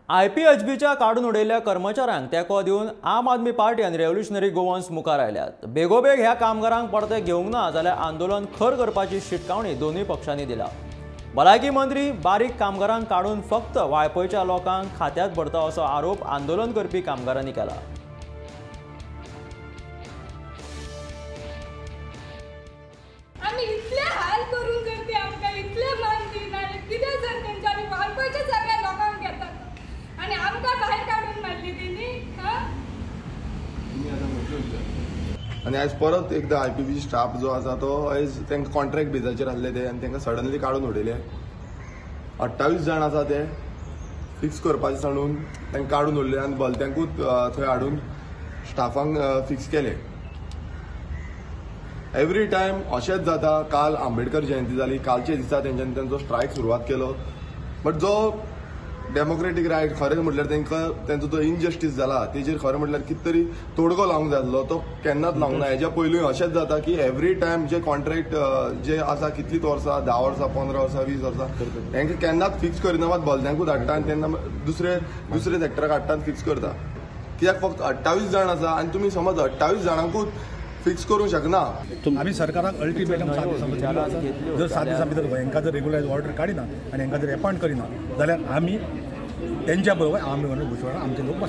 IPHBच्या काढून उडयल्ल्या कर्मचाऱ्यांक तेंको दिवन आम आदमी पार्टी आनी रेव्होल्युशनरी गोवन्स मुखार आयल्यात। बेगोबेग ह्या कामगारांक परते घेवंक ना जाल्यार आंदोलन खर करपाची शिटकावणी दोनूय पक्षांनी दिला। भलायकी मंत्री बारीक कामगारांक काढून फक्त वायपयच्या लोकांक खात्यात भरता असो आरोप आंदोलन करपी कामगारांनी केला। आम्ही इतले हाल करून करते आमकां इतले मान दिना कितें जर तेंच्यांनी वाळपयच्या सगळ्या लोकांक घेतात आनी आमकां भायर काडून मारली तेणी आनी आयज परत एकदा IPB स्टाफ जो आसा तो आयज तांकां कॉन्ट्रॅक्ट बेजाचेर आहले ते आनी तांकां सडनली काडून उडयले। 28 जाण आसा ते फिक्स करपाचे सांडून तांकां काडून उडले आनी भलत्यांकूच थंय हाडून स्टाफांक फिक्स केले। एवरी टायम अशेंच जाता। काल आंबेडकर जयंती जाली, कालच्या दिसा तेंच्यांनी तांचो स्ट्रायक सुरवात केलो, बट जो डेमोक्रेटीक रायट खरें म्हटल्यार तांकां तेंचो जो इनजस्टीस जाला तेजेर खरें म्हटल्यार कितें तरी तोडगो लावंक जाय आसलो, तो केन्नाच लावंक ना। हेज्या पयलूय अशेंच जाता की एवरी टायम जे कॉन्ट्रॅक्ट जे आसा कितलींच वर्सां 10 वर्सां 15 वर्सां 20 वर्सां तांकां केन्नाच फिक्स करिना, मात भलत्यांकूच हाडटा आनी तेन्ना दुसरे सॅक्टराक हाडटा आनी फिक्स करता। कित्याक फक्त 28 जाण आसा आनी तुमी समज 28 जाणांकूच फिक्स करूंक शकना। आम्ही सरकाराक अल्टिमेटम 7 दिसां भितर जर 7 दिसां भितर हांकां जर रेग्युलरायज ऑर्डर काडिना आनी हांकां जर अपॉयंट करिना जाल्यार आमी तेंच्या बरोबर आमी भुजबळार आमचे लोक